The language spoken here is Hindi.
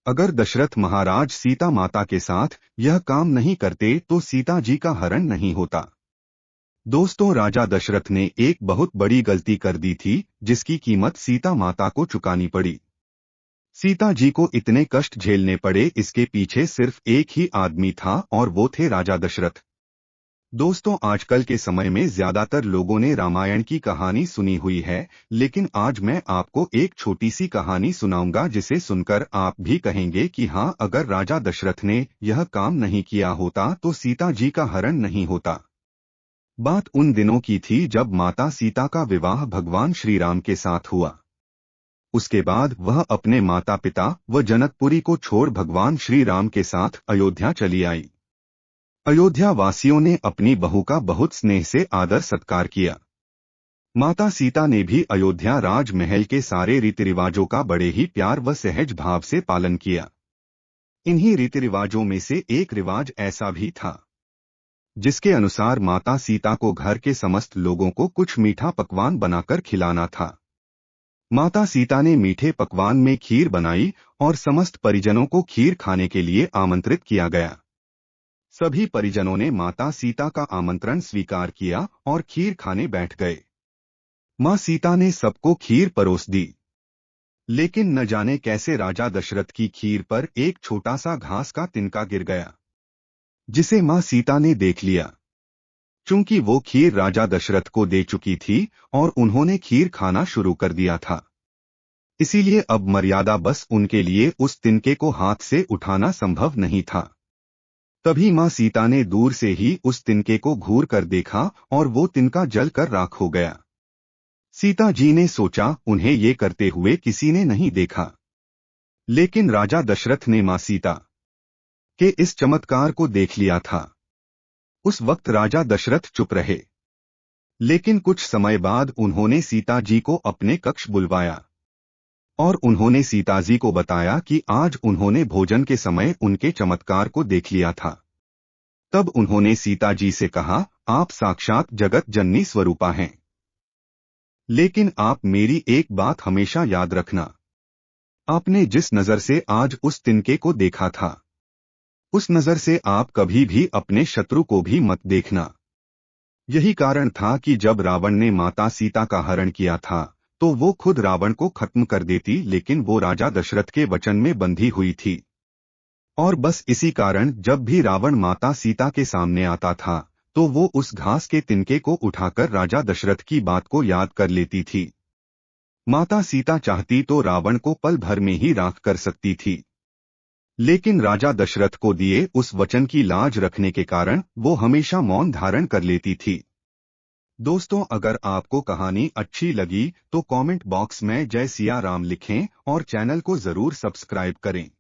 अगर दशरथ महाराज सीता माता के साथ यह काम नहीं करते तो सीता जी का हरण नहीं होता। दोस्तों, राजा दशरथ ने एक बहुत बड़ी गलती कर दी थी जिसकी कीमत सीता माता को चुकानी पड़ी। सीता जी को इतने कष्ट झेलने पड़े, इसके पीछे सिर्फ एक ही आदमी था और वो थे राजा दशरथ। दोस्तों, आजकल के समय में ज्यादातर लोगों ने रामायण की कहानी सुनी हुई है, लेकिन आज मैं आपको एक छोटी सी कहानी सुनाऊंगा जिसे सुनकर आप भी कहेंगे कि हाँ, अगर राजा दशरथ ने यह काम नहीं किया होता तो सीता जी का हरण नहीं होता। बात उन दिनों की थी जब माता सीता का विवाह भगवान श्री राम के साथ हुआ। उसके बाद वह अपने माता पिता व जनकपुरी को छोड़ भगवान श्री राम के साथ अयोध्या चली आई। अयोध्या वासियों ने अपनी बहू का बहुत स्नेह से आदर सत्कार किया। माता सीता ने भी अयोध्या राजमहल के सारे रीति रिवाजों का बड़े ही प्यार व सहज भाव से पालन किया। इन्हीं रीति रिवाजों में से एक रिवाज ऐसा भी था जिसके अनुसार माता सीता को घर के समस्त लोगों को कुछ मीठा पकवान बनाकर खिलाना था। माता सीता ने मीठे पकवान में खीर बनाई और समस्त परिजनों को खीर खाने के लिए आमंत्रित किया गया। सभी परिजनों ने माता सीता का आमंत्रण स्वीकार किया और खीर खाने बैठ गए। मां सीता ने सबको खीर परोस दी, लेकिन न जाने कैसे राजा दशरथ की खीर पर एक छोटा सा घास का तिनका गिर गया, जिसे मां सीता ने देख लिया। चूंकि वो खीर राजा दशरथ को दे चुकी थी और उन्होंने खीर खाना शुरू कर दिया था, इसीलिए अब मर्यादा बस उनके लिए उस तिनके को हाथ से उठाना संभव नहीं था। तभी मां सीता ने दूर से ही उस तिनके को घूर कर देखा और वो तिनका जल कर राख हो गया। सीता जी ने सोचा उन्हें ये करते हुए किसी ने नहीं देखा, लेकिन राजा दशरथ ने मां सीता के इस चमत्कार को देख लिया था। उस वक्त राजा दशरथ चुप रहे, लेकिन कुछ समय बाद उन्होंने सीता जी को अपने कक्ष बुलवाया और उन्होंने सीता जी को बताया कि आज उन्होंने भोजन के समय उनके चमत्कार को देख लिया था। तब उन्होंने सीता जी से कहा, आप साक्षात जगत जननी स्वरूपा हैं, लेकिन आप मेरी एक बात हमेशा याद रखना। आपने जिस नजर से आज उस तिनके को देखा था, उस नजर से आप कभी भी अपने शत्रु को भी मत देखना। यही कारण था कि जब रावण ने माता सीता का हरण किया था तो वो खुद रावण को खत्म कर देती, लेकिन वो राजा दशरथ के वचन में बंधी हुई थी। और बस इसी कारण जब भी रावण माता सीता के सामने आता था तो वो उस घास के तिनके को उठाकर राजा दशरथ की बात को याद कर लेती थी। माता सीता चाहती तो रावण को पल भर में ही राख कर सकती थी, लेकिन राजा दशरथ को दिए उस वचन की लाज रखने के कारण वो हमेशा मौन धारण कर लेती थी। दोस्तों, अगर आपको कहानी अच्छी लगी तो कमेंट बॉक्स में जय सिया राम लिखें और चैनल को जरूर सब्सक्राइब करें।